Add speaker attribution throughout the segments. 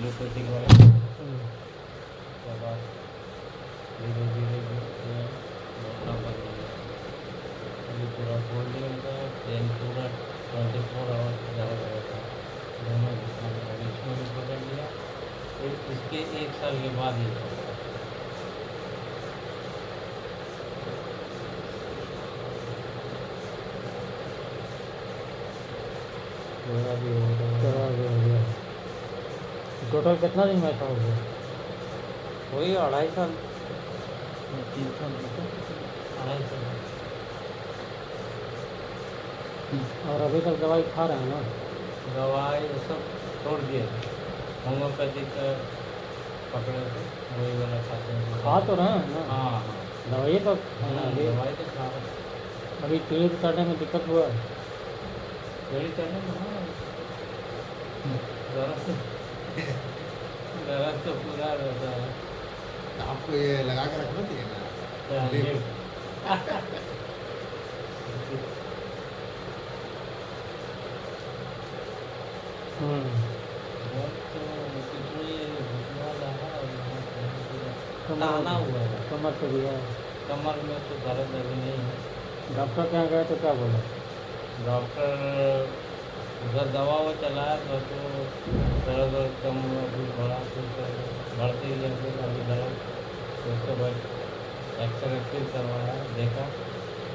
Speaker 1: Allopathic वाला। उसके बाद धीरे धीरे बोलना बंद हो गया। अभी पूरा खोल दिया था, पेन पूरा 24 आवर्स ज़्यादा लगा था, दोनों घुटनों में। अभी इसमें भी पकड़ लिया, फिर इसके 1 साल के बाद ही पकड़ा।
Speaker 2: पूरा भी हो गया। टोटल कितना दिन में था वो?
Speaker 1: वही 2.5 साल, 3 साल, 2.5 साल।
Speaker 2: और अभी तक दवाई खा रहे हैं ना?
Speaker 1: दवाई वो सब छोड़ दिए, होम्योपैथिक पकड़े थे, वही वाला खाते हैं।
Speaker 2: खा तो रहे हैं ना?
Speaker 1: हाँ हाँ,
Speaker 2: दवाई तो खाना अभी
Speaker 1: दवाई तो खा रहे हैं।
Speaker 2: अभी पेट चढ़ने में दिक्कत हुआ है?
Speaker 1: पेट चढ़ने में हाँ, दर्द तो पूरा रहता है।
Speaker 3: तो आपको ये लगा के रखना चाहिए ना।
Speaker 1: क्या
Speaker 3: लिप।
Speaker 1: लिप? बहुत कुछ नहीं, घुटना रहा और यहाँ पे पूरा ताना हुआ है।
Speaker 2: कमर से भी है?
Speaker 1: कमर में तो दर्द अभी नहीं है।
Speaker 2: डॉक्टर के यहाँ गए तो क्या बोला?
Speaker 1: डॉक्टर उधर दवा वो चलाया था, तो दर्द कम हुआ, फिर बढ़ा, फिर बढ़ते ही जैसे अभी दर्द। तो उसके बाद एक्सरे फिर करवाया, देखा,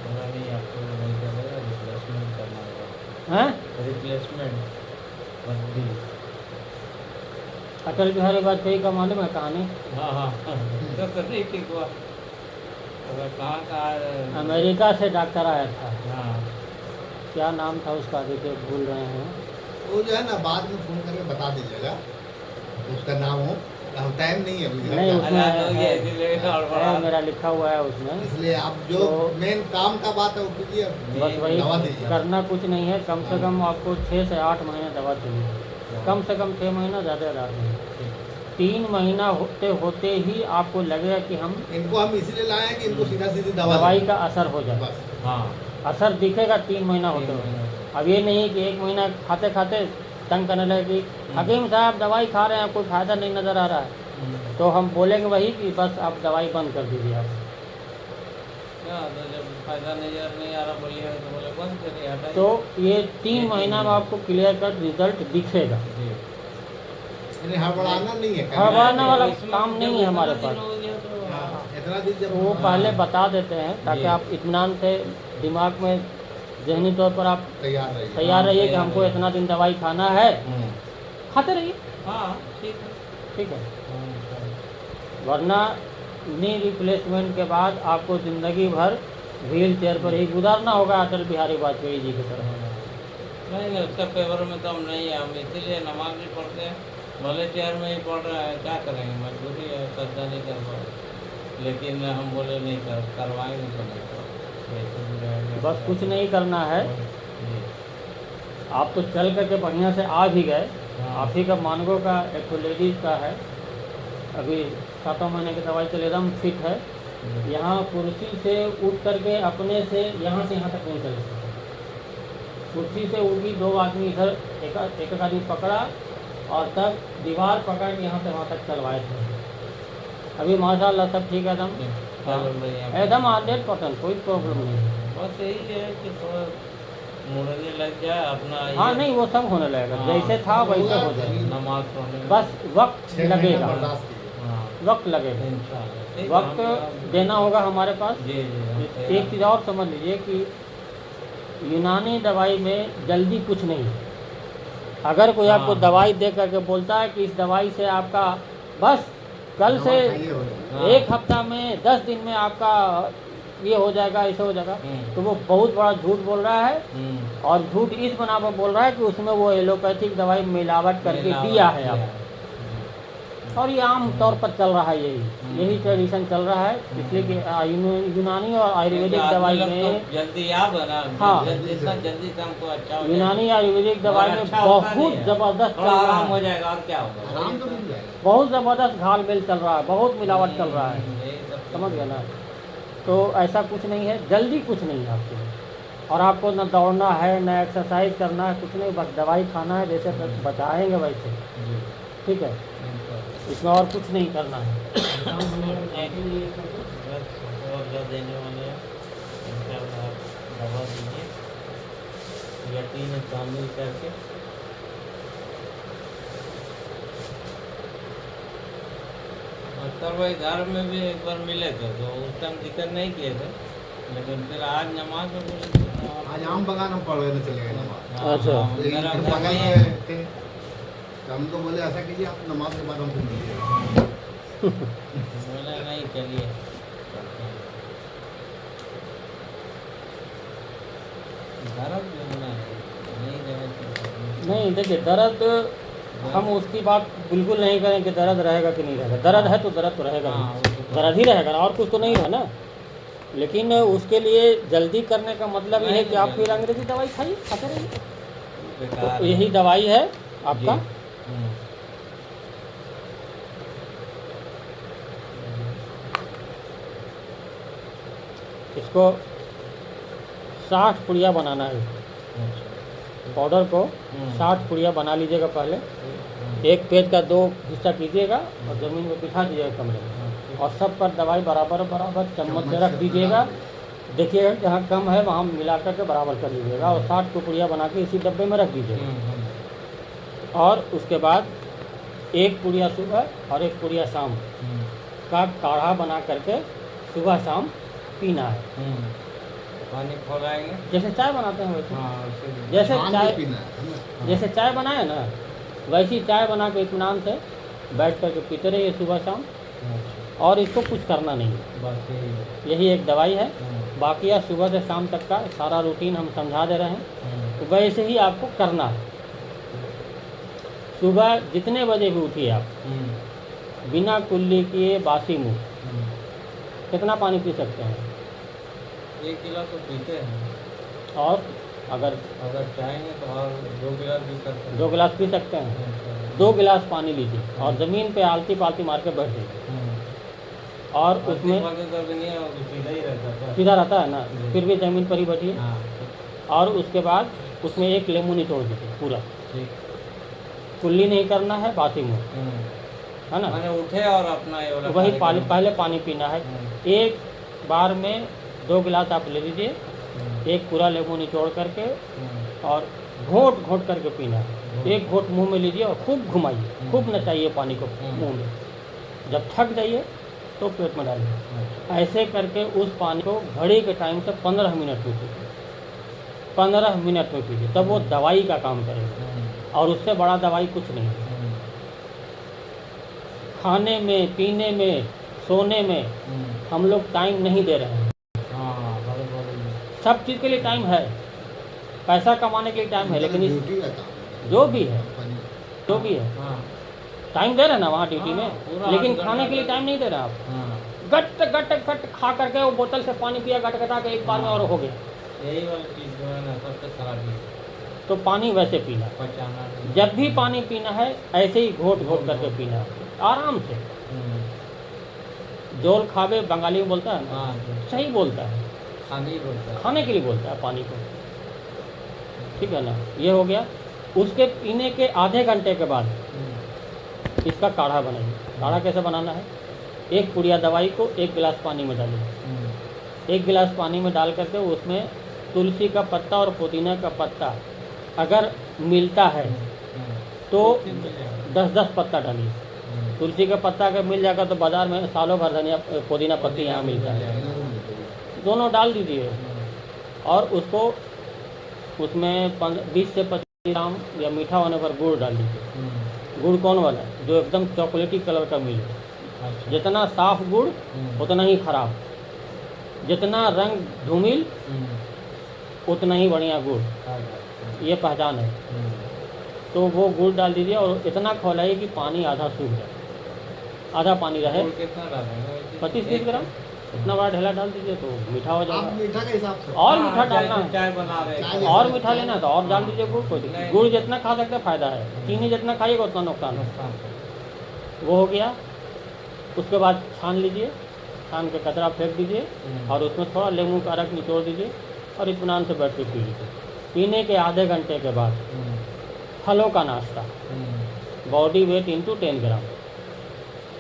Speaker 1: बोला नहीं आपको नहीं चलेगा, रिप्लेसमेंट करना होगा।
Speaker 2: हैं?
Speaker 1: रिप्लेसमेंट बदली।
Speaker 2: अटल बिहारी वाजपेयी का मालूम है कहानी?
Speaker 1: हाँ हाँ तो नहीं ठीक हुआ। अगर कहाँ
Speaker 2: अमेरिका से डॉक्टर आया था,
Speaker 1: हाँ
Speaker 2: क्या नाम था उसका, देखिए भूल रहे हैं।
Speaker 3: वो जो है ना बाद में फोन करके बता दीजिएगा उसका नाम हो। हम टाइम नहीं है अभी
Speaker 2: नहीं,
Speaker 3: घर
Speaker 2: उसमें
Speaker 3: का।
Speaker 1: अलग हो गया, इसीलिए
Speaker 2: है,
Speaker 1: गड़बड़ा।
Speaker 2: मेरा लिखा हुआ है उसमें।
Speaker 3: इसलिए आप जो
Speaker 2: तो-
Speaker 3: मेन काम का बात है वो कीजिए,
Speaker 2: बस वही
Speaker 3: दवा दीजिए।
Speaker 2: करना कुछ नहीं है, कम से कम आपको 6 से 8 महीने दवा चाहिए, कम से कम 6 महीना, ज़्यादा 8 महीने। 3 महीना होते होते ही आपको लगेगा कि हम
Speaker 3: इनको हम इसलिए लाए हैं कि इनको सीधा सीधी दवा
Speaker 2: दवाई
Speaker 3: दें।
Speaker 2: का असर हो जाए।
Speaker 3: बस
Speaker 1: हाँ
Speaker 2: असर दिखेगा 3 महीना होते होते। अब ये नहीं कि 1 महीना खाते खाते तंग करने लगे कि हकीम साहब दवाई खा रहे हैं, कोई फ़ायदा नहीं नज़र आ रहा है, तो हम बोलेंगे वही कि बस आप दवाई बंद कर दीजिए आप।
Speaker 1: क्या तो जब फायदा नहीं आ रहा बोलिए तो बोले बंद करिए, हटाइए।
Speaker 2: तो ये 3 महीना में आपको क्लियर कट रिजल्ट दिखेगा।
Speaker 1: जी।
Speaker 3: यानी हड़बड़ाना नहीं है।
Speaker 2: हड़बड़ाना वाला
Speaker 1: इसमें
Speaker 2: काम
Speaker 1: जब
Speaker 2: नहीं है हमारे
Speaker 1: इतना
Speaker 2: पास।
Speaker 1: दिन हो गया तो
Speaker 3: हाँ, इतना दिन जब
Speaker 2: वो पहले बता देते हैं ताकि
Speaker 1: जी।
Speaker 2: आप इत्मीनान से दिमाग में ज़हनी तौर पर आप
Speaker 3: तैयार रहिए।
Speaker 2: तैयार रहिए कि
Speaker 1: तैयार
Speaker 2: हमको
Speaker 1: रहिए।
Speaker 2: इतना दिन दवाई खाना है,
Speaker 1: हम्म,
Speaker 2: खाते रहिए,
Speaker 1: हाँ ठीक है।
Speaker 2: ठीक है। वरना नी रिप्लेसमेंट के बाद आपको ज़िंदगी भर व्हील चेयर पर ही गुजारना होगा, अटल बिहारी वाजपेयी जी की तरह।
Speaker 1: नहीं उसका फेवर में तो हम नहीं है, हम इसीलिए नमाज नहीं पढ़ते हैं, भले चेयर में ही पढ़ रहे हैं, क्या करेंगे, मजबूरी है, सज्जा नहीं कर पाए। लेकिन हम बोले नहीं करवाएंगे तो नहीं वैसे भी रहेंगे।
Speaker 2: बस कुछ नहीं करना है,
Speaker 1: जी।
Speaker 2: आप तो चल करके बढ़िया से आ भी गए।
Speaker 1: हाँ।
Speaker 2: आप ही का मानगो का एक तो लेडीज़ का है, अभी 7 महीने की दवाई चले, एकदम फिट है। यहाँ कुर्सी से उठ करके अपने से यहाँ से यहाँ तक नहीं चल सकते। कुर्सी से उठी, 2 आदमी इधर एक आदमी पकड़ा और तब दीवार पकड़ के यहाँ से वहाँ तक चलवाए थे। अभी माशाल्लाह सब ठीक है एकदम,
Speaker 1: चलो भैया।
Speaker 2: एकदम 100%, कोई प्रॉब्लम नहीं है।
Speaker 1: बस यही है कि थोड़ा मुड़ने लग जाए अपना
Speaker 2: हाँ
Speaker 1: ये
Speaker 2: नहीं, वो सब होने लगेगा,
Speaker 1: हाँ।
Speaker 2: जैसे था वैसे हो जाएगा,
Speaker 1: नमाज पढ़ने में।
Speaker 2: बस वक्त
Speaker 3: 6 महीने
Speaker 2: लगेगा,
Speaker 3: बर्दाश्त कीजिए।
Speaker 1: हाँ
Speaker 2: वक्त लगेगा,
Speaker 1: इंशाल्लाह ठीक है,
Speaker 2: वक्त
Speaker 1: हम-
Speaker 2: देना होगा हमारे पास।
Speaker 1: जी जी हम
Speaker 2: एक
Speaker 1: तैयार
Speaker 2: चीज़ और समझ लीजिए कि यूनानी दवाई में जल्दी कुछ नहीं है। अगर कोई आपको
Speaker 1: हाँ।
Speaker 2: दवाई दे करके बोलता है कि इस दवाई से आपका बस कल से
Speaker 3: दवा खाइए हो जाएगा।
Speaker 1: हाँ।
Speaker 2: 1 हफ्ता में 10 दिन में आपका ये हो जाएगा, ऐसा हो जाएगा, तो वो बहुत बड़ा झूठ बोल रहा है।
Speaker 1: हम्म।
Speaker 2: और झूठ इस बना पर बोल रहा है कि उसमें वो एलोपैथिक दवाई मिलावट करके
Speaker 1: मिलावट
Speaker 2: दिया है
Speaker 1: किया
Speaker 2: आप।
Speaker 1: है।
Speaker 2: और ये आम तौर पर चल रहा है, यही ट्रेडिशन चल रहा है, इसलिए कि यूनानी और आयुर्वेदिक
Speaker 1: आदमी
Speaker 2: दवाई
Speaker 1: लोग
Speaker 2: में
Speaker 1: तो जल्दी आ बना,
Speaker 2: हाँ।
Speaker 1: जितना जल्दी से हमको अच्छा हो जाए।
Speaker 2: यूनानी आयुर्वेदिक दवाई में
Speaker 1: अच्छा होता
Speaker 2: बहुत
Speaker 1: नहीं है।
Speaker 2: ज़बरदस्त चल
Speaker 1: थोड़ा
Speaker 2: रहा
Speaker 1: आराम हो
Speaker 2: है,
Speaker 1: जाएगा और क्या होगा।
Speaker 3: आराम तो मिल जाएगा।
Speaker 2: बहुत ज़बरदस्त घाल-मेल चल रहा है, बहुत मिलावट चल रहा है,
Speaker 1: यही सब
Speaker 2: समझ गए ना। तो ऐसा कुछ नहीं है, जल्दी कुछ नहीं है आपके लिए। और आपको न दौड़ना है, न एक्सरसाइज करना है, कुछ नहीं, बस दवाई खाना है, जैसे बताएंगे वैसे।
Speaker 1: जी।
Speaker 2: ठीक है,
Speaker 1: इंशाल्लाह।
Speaker 2: इसमें और कुछ नहीं करना है। काम होने वाला बाकी नहीं है इसमें कुछ।
Speaker 1: बस और जो देने वाले हैं इंशाल्लाह आप दवा दीजिए, यकीन शामिल करके। अक्सर भाई घर में भी एक बार मिले थे तो उस टाइम जिक्र नहीं किए थे, लेकिन फिर आज नमाज में बोले थे,
Speaker 3: आज आम बगान हम पढ़ने चले गए नमाज।
Speaker 1: हाँ,
Speaker 2: अच्छा।
Speaker 1: हाँ,
Speaker 3: तो
Speaker 1: मेरा
Speaker 3: इधर
Speaker 1: घर
Speaker 3: बगल
Speaker 1: में
Speaker 3: में थे, तो हम तो बोले ऐसा कीजिए आप नमाज के बाद हमसे मिलिए।
Speaker 1: बोले नहीं चलिए करते हैं। दर्द जो होना है नहीं रहे तो
Speaker 2: नहीं देखिए, दर्द हम उसकी बात बिल्कुल नहीं करें कि दर्द रहेगा कि नहीं रहेगा। दर्द है तो दर्द तो रहेगा
Speaker 1: हाँ,
Speaker 2: ही।
Speaker 1: वो तो
Speaker 2: दर्द ही रहेगा ना, और कुछ तो नहीं है ना। लेकिन उसके लिए जल्दी करने का मतलब ये है कि आप फिर अंग्रेजी दवाई खाइए, खाते रहिए।
Speaker 1: बेकार
Speaker 2: तो यही दवाई है आपका।
Speaker 1: जी। हम्म।
Speaker 2: इसको 60 पुड़िया बनाना है।
Speaker 1: अच्छा।
Speaker 2: पाउडर को
Speaker 1: हम्म।
Speaker 2: 60 पुड़िया बना लीजिएगा पहले। एक पेज का 2 हिस्सा कीजिएगा और ज़मीन में बिठा दीजिएगा कमरे में, और सब पर दवाई बराबर बराबर चम्मच से रख दीजिएगा। देखिएगा जहाँ कम है वहाँ मिला करके बराबर कर लीजिएगा, और 60 पुड़िया बना के इसी डब्बे में रख दीजिएगा। और उसके बाद 1 पुड़िया सुबह और 1 पुड़िया शाम का काढ़ा बना करके सुबह शाम पीना है।
Speaker 1: पानी खोलाएंगे।
Speaker 2: जैसे चाय बनाते हैं वैसे।
Speaker 1: हाँ, उसे
Speaker 2: जैसे
Speaker 3: शाम
Speaker 2: चाय
Speaker 3: में पीना है ना।
Speaker 2: जैसे चाय बनाए ना, वैसी चाय बना के इत्मीनान से बैठ करके पीते रहिए सुबह शाम,
Speaker 1: अच्छा,
Speaker 2: और इसको कुछ करना नहीं है।
Speaker 1: बस यही है।
Speaker 2: यही एक दवाई है।
Speaker 1: हम्म,
Speaker 2: बाकी या सुबह से शाम तक का सारा रूटीन हम समझा दे रहे हैं,
Speaker 1: हम्म,
Speaker 2: तो वैसे ही आपको करना है। सुबह जितने बजे भी उठिए आप,
Speaker 1: हम्म,
Speaker 2: बिना कुल्ली किए बासी मुँह
Speaker 1: हम्म।
Speaker 2: कितना पानी पी सकते हैं।
Speaker 1: 1 गिलास तो पीते हैं,
Speaker 2: और अगर
Speaker 1: अगर चाहेंगे तो और 2 गिलास भी सकते हैं।
Speaker 2: 2 गिलास पी सकते हैं, 2 गिलास पानी लीजिए और ज़मीन पे आलती पालती मार के बैठ जाइए। और उसमें
Speaker 1: सीधा ही रहता था।
Speaker 2: सीधा रहता है ना, फिर भी ज़मीन पर ही बैठिए।
Speaker 1: हाँ,
Speaker 2: और उसके बाद उसमें 1 लेमू निचोड़ दीजिए पूरा।
Speaker 1: ठीक।
Speaker 2: कुल्ली नहीं करना है, बासी मुँह, है ना।
Speaker 1: मैंने उठे और अपना ये वाला
Speaker 2: वही
Speaker 1: कार्यक्रम-
Speaker 2: पहले पानी पीना है।
Speaker 1: हम्म,
Speaker 2: एक बार में 2 गिलास आप ले लीजिए,
Speaker 1: हम्म,
Speaker 2: 1 पूरा लेमू निचोड़ करके,
Speaker 1: हम्म,
Speaker 2: और घोट घोट करके पीना है। 1 घोट मुंह में लीजिए और खूब घुमाइए, खूब नचाइए पानी को मुंह में। जब थक जाइए तो पेट में डालिए।
Speaker 1: अच्छा,
Speaker 2: ऐसे करके उस पानी को घड़ी के टाइम से 15 मिनट में पीजिए। 15 मिनट में पीजिए, तब वो दवाई का काम करेगा, और उससे बड़ा दवाई कुछ नहीं है। खाने में, पीने में, सोने में हम लोग टाइम नहीं दे रहे हैं।
Speaker 1: हाँ, बड़े
Speaker 2: सब चीज़ के लिए टाइम है, पैसा कमाने के लिए टाइम है, लेकिन इस
Speaker 3: ड्यूटी रहता है।
Speaker 2: जो भी है,
Speaker 3: कंपनी।
Speaker 2: जो भी है
Speaker 1: हाँ,
Speaker 2: टाइम दे रहे हैं ना वहाँ ड्यूटी
Speaker 1: हाँ,
Speaker 2: में,
Speaker 1: पूरा
Speaker 2: लेकिन
Speaker 1: 8
Speaker 2: खाने
Speaker 1: घंटा
Speaker 2: के लिए
Speaker 1: दे-
Speaker 2: टाइम नहीं दे रहे आप।
Speaker 1: हाँ,
Speaker 2: गट गट गट खा करके वो बोतल से पानी पिया, गट गटा के एक बार में और हो गया।
Speaker 1: यही वाली चीज़ जो है ना सबसे खराबी है,
Speaker 2: तो पानी वैसे पीना,
Speaker 1: पचाना नहीं।
Speaker 2: जब भी पानी पीना है ऐसे ही घोट घोट करके पीना है, आराम से।
Speaker 1: हम्म,
Speaker 2: जोल खावे बंगाली में बोलता है ना,
Speaker 1: हाँ, जो
Speaker 2: सही बोलता है,
Speaker 1: खाने ही बोलता है।
Speaker 2: खाने के लिए बोलता है पानी को, ठीक है ना। ये हो गया। उसके पीने के आधे घंटे के बाद
Speaker 1: हम्म,
Speaker 2: इसका काढ़ा बनाइए। काढ़ा कैसे बनाना है, 1 पुड़िया दवाई को 1 गिलास पानी में डालिए।
Speaker 1: हम्म,
Speaker 2: 1 गिलास पानी में डाल करके उसमें तुलसी का पत्ता और पुदीना का पत्ता अगर मिलता है तो 10-10 पत्ता डालिए। तुलसी का पत्ता अगर मिल जाएगा तो बाज़ार में सालों भर धनिया पुदीना पत्ती यहाँ मिलता है, दोनों डाल दीजिए। और उसको उसमें 20 से 25 ग्राम या मीठा होने पर गुड़ डाल दीजिए। गुड़ कौन वाला, जो एकदम चॉकलेटी कलर का मिले।
Speaker 1: अच्छा,
Speaker 2: जितना साफ गुड़ उतना ही खराब, जितना रंग धूमिल उतना ही बढ़िया गुड़, ये पहचान है। तो वो गुड़ डाल दीजिए और इतना खौलाइए कि पानी आधा सूख जाए, आधा पानी रहे।
Speaker 1: गुड़ कितना डालेंगे?
Speaker 2: 25-30 ग्राम इतना बड़ा ढेला डाल दीजिए तो मीठा हो
Speaker 3: आप
Speaker 2: जाएगा।
Speaker 3: मीठा के हिसाब से।
Speaker 2: और मीठा डालना है,
Speaker 1: चाय बना रहे हैं।
Speaker 3: चाय
Speaker 2: और मीठा लेना है तो और डाल दीजिए गुड़, कोई दिक्कत नहीं। गुड़ जितना खा सकते फ़ायदा है, चीनी जितना खाइएगा उतना नुकसान है।
Speaker 1: नुकसान है।
Speaker 2: वो हो गया। उसके बाद छान लीजिए, छान के कचरा फेंक दीजिए और उसमें थोड़ा लेमू का रस निचोड़ दीजिए और इत्मीनान से बैठ के पी लीजिए। पीने के आधे घंटे के बाद फलों का नाश्ता, बॉडी वेट इंटू 10 ग्राम।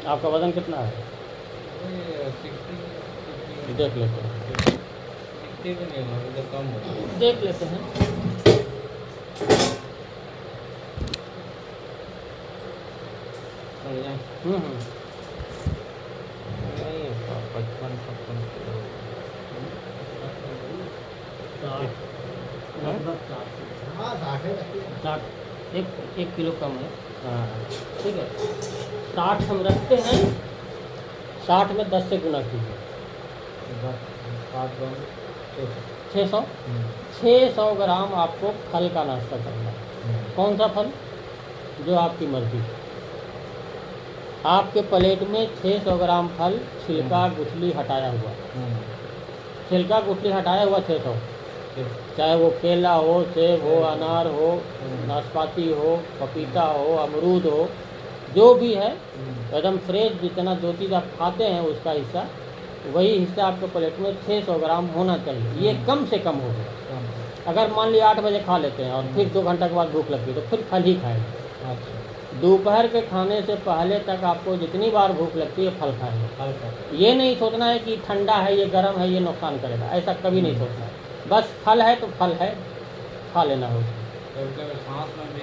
Speaker 2: आपका वज़न कितना है?
Speaker 1: वही 60
Speaker 2: देख लेते हैं,
Speaker 1: 60 भी नहीं होगा, तो कम होगा।
Speaker 2: देख लेते हैं।
Speaker 1: बढ़िया। नहीं होगा, 55-56 किलो।
Speaker 3: हाँ 60 है।
Speaker 2: 60, एक किलो कम है। हाँ ठीक है। 60 हम रखते हैं, 60 में 10 से गुना कीजिए। 600 600 ग्राम आपको फल का नाश्ता करना है। कौन सा फल? जो आपकी मर्जी। आपके प्लेट में 600 ग्राम फल, छिलका गुठली हटाया हुआ, छिलका गुठली हटाया हुआ 600, चाहे वो केला हो, सेब हो, अनार हो, नाशपाती हो, पपीता हो, अमरूद हो, जो भी है एकदम फ्रेश, जितना जो चीज़ आप खाते हैं उसका हिस्सा, वही हिस्सा आपके प्लेट में 600 ग्राम होना चाहिए। ये कम से कम होगा। अगर मान लिया 8 बजे खा लेते हैं और फिर 2 घंटे के बाद भूख लगती है तो फिर फल ही खाएंगे।
Speaker 1: अच्छा।
Speaker 2: दोपहर के खाने से पहले तक आपको जितनी बार भूख लगती है फल खाएंगे।
Speaker 1: फल का
Speaker 2: ये नहीं सोचना है कि ठंडा है, ये गर्म है, ये नुकसान करेगा, ऐसा कभी नहीं सोचना है। बस फल है तो फल है, खा लेना हो।
Speaker 1: कभी सांस में भी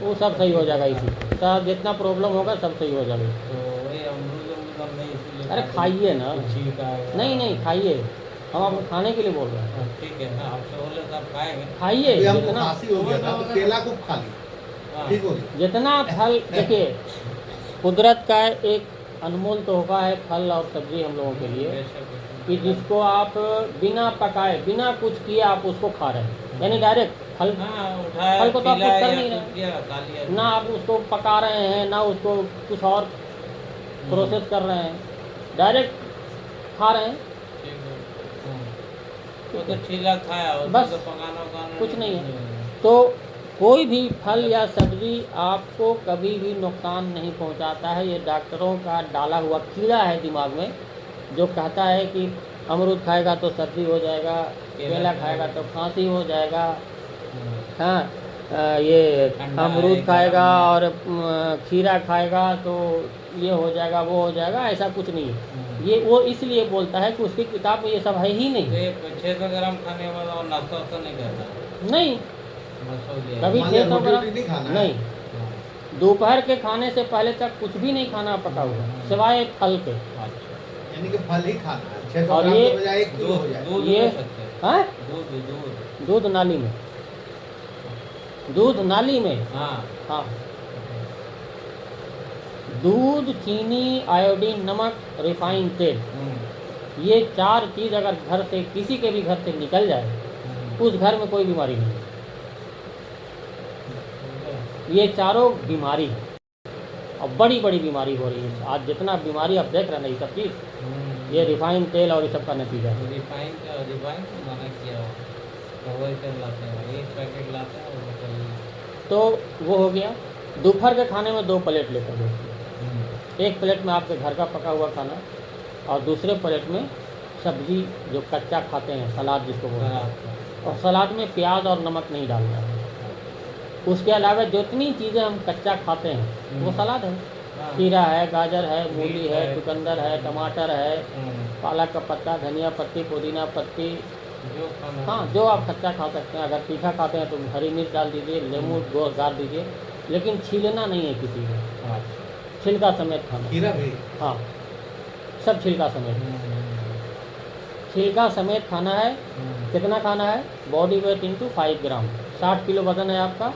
Speaker 2: वो सब सही हो जाएगा। इसी सब जितना प्रॉब्लम होगा सब सही हो जाएगा।
Speaker 1: तो वही अमरूद अमरूद नहीं, इसीलिए
Speaker 2: अरे खाइए ना।
Speaker 1: छिलका है।
Speaker 2: नहीं खाइए, हम आपको खाने के लिए बोल रहे हैं।
Speaker 1: ठीक है ना, आपसे बोले तो आप खाएंगे।
Speaker 2: खाइए
Speaker 3: अभी हमको
Speaker 2: जितना,
Speaker 3: खांसी हो गया था तो केला खूब खा ली,
Speaker 1: हाँ।
Speaker 3: ठीक हो गया।
Speaker 2: जितना फल। देखिए, कुदरत का एक अनमोल तोहफा है फल और सब्जी हम लोगों के लिए, कि जिसको आप बिना पकाए, बिना कुछ किए आप उसको खा रहे हैं। यानी डायरेक्ट फल,
Speaker 1: उठाया,
Speaker 2: फल को तो आप कुछ कर नहीं
Speaker 1: खा
Speaker 2: रहे,
Speaker 1: लिया।
Speaker 2: ना आप उसको पका रहे हैं, ना उसको कुछ और प्रोसेस कर रहे हैं, डायरेक्ट खा रहे हैं।
Speaker 1: ठीक है। वो तो छीला खाया,
Speaker 2: बस,
Speaker 1: तो पकाना उकाना
Speaker 2: कुछ नहीं है। तो कोई भी फल या सब्जी आपको कभी भी नुकसान नहीं पहुंचाता है। ये डॉक्टरों का डाला हुआ कीड़ा है दिमाग में, जो कहता है कि अमरूद खाएगा तो सर्दी हो जाएगा, केला खाएगा तो खांसी हो जाएगा, हाँ ये अमरूद खाएगा और खीरा खाएगा तो ये हो जाएगा, वो हो जाएगा। ऐसा कुछ नहीं है। ये वो इसलिए बोलता है कि उसकी किताब में ये सब है ही नहीं।
Speaker 1: 600 ग्राम खाने वाला और नाश्ता तो नहीं करता।
Speaker 2: नहीं, कभी
Speaker 3: मान लिया
Speaker 2: 600
Speaker 3: रोटी
Speaker 2: ग्राम
Speaker 3: नहीं खाना है।
Speaker 2: नहीं। दोपहर के खाने से पहले तक कुछ भी नहीं खाना पका हुआ, सिवाय फल के।
Speaker 3: यानी कि फल ही खाना है। 600
Speaker 2: और
Speaker 3: ग्राम
Speaker 2: ये
Speaker 3: के बजाय 1 किलो हो जाए।
Speaker 1: दूध
Speaker 2: ये
Speaker 1: ले सकते हैं।
Speaker 2: हाँ,
Speaker 1: दूध
Speaker 2: दूध नाली में, दूध नाली में।
Speaker 1: हाँ।
Speaker 2: हाँ, दूध, चीनी, आयोडीन, नमक, रिफाइंड तेल, ये 4 चीज़ अगर घर से, किसी के भी घर से निकल जाए, उस घर में कोई बीमारी नहीं है। ये चारों बीमारी है और बड़ी बड़ी बीमारी हो रही है आज। जितना बीमारी आप देख रहे हैं ना, ये सब चीज़, ये रिफाइंड तेल और ये सब का नतीजा है।
Speaker 1: रिफाइन मना किया हो तो वही तेल लाते हैं, 1 पैकेट लाते हैं और वो तेल।
Speaker 2: तो वो हो गया। दोपहर के खाने में 2 प्लेट लेकर देखिए। एक प्लेट में आपके घर का पका हुआ खाना और दूसरे प्लेट में सब्जी जो कच्चा खाते हैं, सलाद जिसको बोलते हैं, और सलाद में प्याज और नमक नहीं डालना है। उसके अलावा जितनी चीज़ें हम कच्चा खाते हैं वो सलाद है। खीरा है, गाजर है, मूली है, चुकंदर है, टमाटर है, पालक का पत्ता, धनिया पत्ती, पुदीना पत्ती,
Speaker 1: जो खाना,
Speaker 2: हाँ जो आप कच्चा खा सकते हैं। अगर तीखा खाते हैं तो हरी मिर्च डाल दीजिए, नींबू गोश्त डाल दीजिए, लेकिन छीलना नहीं है किसी को, छिलका समेत खाना।
Speaker 3: खीरा भी
Speaker 2: हाँ, सब छिलका समेत, छिलका समेत खाना है। कितना खाना है? बॉडी वेट इंटू 5 ग्राम। 60 किलो वजन है आपका,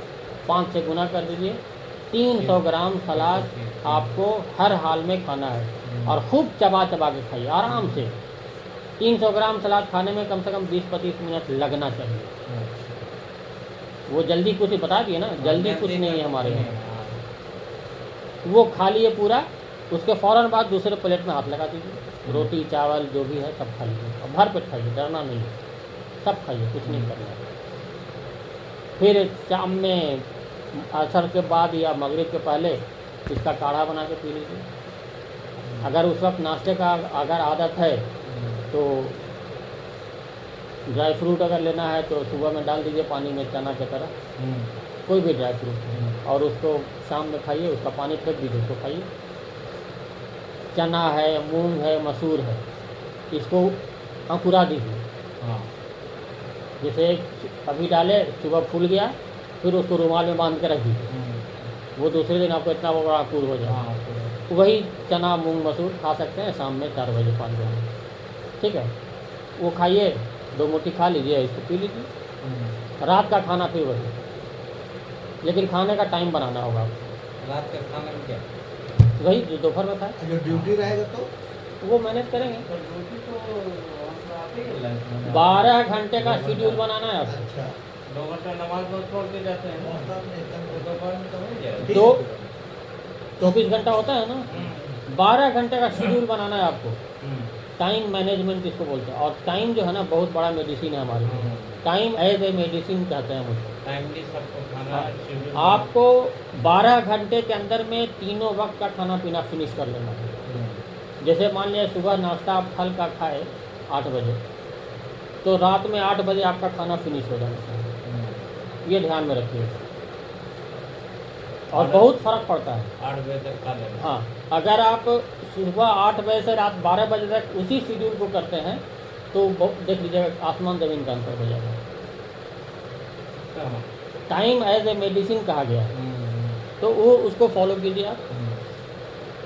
Speaker 2: 5 से गुना कर दीजिए। 300 ग्राम सलाद आपको हर हाल में खाना है और खूब चबा चबा के खाइए आराम से। 300 ग्राम सलाद खाने में कम से कम 20-25 मिनट लगना चाहिए। वो जल्दी कुछ बता दिए ना, जल्दी कुछ नहीं है हमारे यहाँ। वो खा लिए पूरा, उसके फ़ौरन बाद दूसरे प्लेट में हाथ लगा दीजिए। रोटी चावल जो भी है सब खा लीजिए और भर पेट खाइए, डरना नहीं है, सब खाइए, कुछ नहीं करना। फिर शाम में असर के बाद या मगरिब के पहले इसका काढ़ा बना के पी लीजिए। अगर उस वक्त नाश्ते का अगर आदत है तो ड्राई फ्रूट अगर लेना है तो सुबह में डाल दीजिए पानी में, चना की तरह, कोई भी ड्राई फ्रूट, और उसको शाम में खाइए, उसका पानी फेंक दीजिए, उसको खाइए। चना है, मूंग है, मसूर है, इसको अंकुरा दीजिए।
Speaker 1: हाँ
Speaker 2: जैसे अभी डाले, सुबह फूल गया, फिर उसको रुमाल में बांध के रख दीजिए, वो दूसरे दिन आपको इतना बड़ा अंकुर हो जाए।
Speaker 1: हाँ तो
Speaker 2: वही चना मूंग मसूर खा सकते हैं शाम में 4 बजे 5 बजे, ठीक है। वो खाइए, 2 मुट्ठी खा लीजिए, इसको पी लीजिए। रात का खाना फिर वही, लेकिन खाने का टाइम बनाना होगा आपको।
Speaker 1: रात का खाना में क्या?
Speaker 2: वही जो दोपहर में खाए,
Speaker 3: जो ड्यूटी रहेगा तो
Speaker 2: वो मैनेज करेंगे।
Speaker 1: पर ड्यूटी तो हम तो आते ही लंच में
Speaker 2: 12 घंटे का शेड्यूल बनाना है आपको।
Speaker 3: अच्छा
Speaker 1: 2 घंटा नमाज में छोड़ के जाते हैं ना, तो दोपहर में तो हो जाएगा।
Speaker 3: ठीक
Speaker 2: दो
Speaker 3: है।
Speaker 2: 24 घंटा होता है ना, 12 घंटे का शेड्यूल बनाना है आपको। टाइम मैनेजमेंट इसको बोलते हैं। और टाइम जो है ना, बहुत बड़ा मेडिसिन है हमारे लिए। टाइम एज ए मेडिसिन कहते हैं मुझको।
Speaker 1: टाइमली सबको खाना
Speaker 2: हाँ।
Speaker 1: schedule
Speaker 2: आपको 12 घंटे के अंदर में तीनों वक्त का खाना पीना फिनिश कर लेना है। जैसे मान लिया सुबह नाश्ता आप फल का खाए 8 बजे, तो रात में 8 बजे आपका खाना फिनिश हो जाना चाहिए। ये ध्यान में रखिए, और बहुत फर्क पड़ता है।
Speaker 1: 8 बजे तक खा लेना।
Speaker 2: हाँ, अगर आप सुबह 8 बजे से रात 12 बजे तक उसी शेड्यूल को करते हैं, तो देख लीजिएगा आसमान ज़मीन का अंतर हो जाएगा।
Speaker 1: हाँ।
Speaker 2: टाइम एज ए मेडिसिन कहा गया है, तो वो उसको फॉलो कीजिए आप,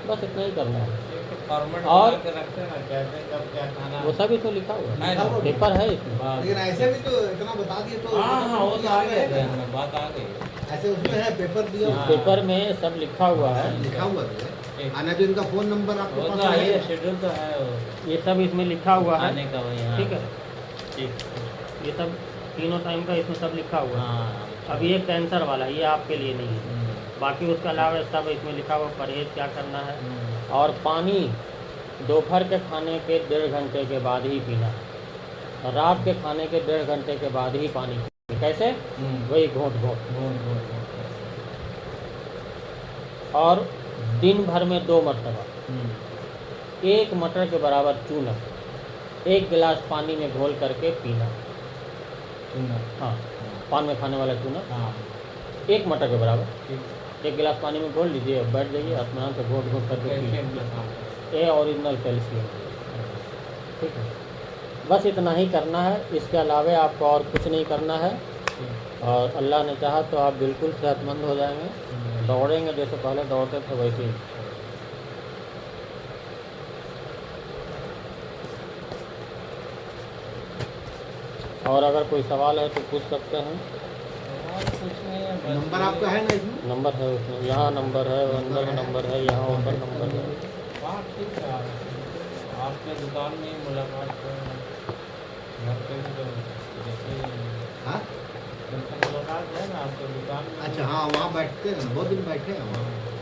Speaker 2: बस इतना ही करना है।
Speaker 1: एक तो फॉर्मेट
Speaker 2: और-
Speaker 1: बना के रखते हैं ना, कैसे कब क्या खाना।
Speaker 2: वो सब इसमें लिखा हुआ है,
Speaker 1: है ना?
Speaker 2: पेपर है इसमें।
Speaker 1: हाँ
Speaker 3: लेकिन ऐसे भी तो इतना बता दिए तो
Speaker 1: हाँ हाँ, वो तो आ
Speaker 3: याद
Speaker 1: गए थे,
Speaker 3: रहेगा।
Speaker 1: हमें बात आ गई।
Speaker 3: ऐसे उसमें है पेपर दिया हुआ
Speaker 1: हाँ।
Speaker 3: है,
Speaker 2: पेपर में सब लिखा हुआ है,
Speaker 3: लिखा हुआ है।
Speaker 1: एक-
Speaker 3: आना जो इनका फोन नंबर आपके
Speaker 1: वो
Speaker 3: पास
Speaker 1: तो है,
Speaker 3: रहेगा।
Speaker 1: शेड्यूल तो है वो
Speaker 2: ये सब इसमें लिखा हुआ है,
Speaker 1: खाने का वही। हाँ।
Speaker 2: ठीक है।
Speaker 1: ठीक।
Speaker 2: ये सब तीनों टाइम का इसमें सब लिखा हुआ है।
Speaker 1: हाँ।
Speaker 2: अब ये कैंसर वाला, ये आपके लिए नहीं है। बाकी उसके अलावा सब इसमें लिखा हुआ, परहेज क्या करना है। और पानी दोपहर के खाने के 1.5 घंटे के बाद ही पीना है, रात के खाने के 1.5 घंटे के बाद ही पानी पीना। कैसे? वही घोंट घोंट। और दिन भर में 2 मरतबा 1 मटर के बराबर चूना 1 गिलास पानी में घोल करके पीना। हाँ, पान में खाने वाला चूना
Speaker 1: हाँ
Speaker 2: 1 मटर के बराबर
Speaker 1: ठीक।
Speaker 2: 1 गिलास पानी में घोल लीजिए, बैठ जाइए, आत्मान से घोट घोट करके
Speaker 1: कैल्शियम
Speaker 2: पीजिए।
Speaker 1: का काम है।
Speaker 2: ये ओरिजिनल कैल्शियम, ठीक है। बस इतना ही करना है, इसके अलावा आपको और कुछ नहीं करना है। और अल्लाह ने चाहा तो आप बिल्कुल सेहतमंद हो जाएंगे, दौड़ेंगे जैसे पहले दौड़ते थे वैसे ही। और अगर कोई सवाल है तो पूछ सकते हैं।
Speaker 1: और कुछ नहीं है, बस
Speaker 3: नंबर
Speaker 1: ये-
Speaker 3: आपका है ना इसमें?
Speaker 2: नंबर है उसमें, यहाँ नंबर है, अंदर में नंबर है, यहाँ ऊपर नंबर है।
Speaker 1: हाँ ठीक है। आपके दुकान में ही मुलाकात करें, घर पे भी तो जैसे
Speaker 3: हाँ
Speaker 1: मुलाकात है ना आपके दुकान में।
Speaker 3: अच्छा हाँ, वहाँ बैठते हैं, बहुत दिन बैठे हैं वहाँ।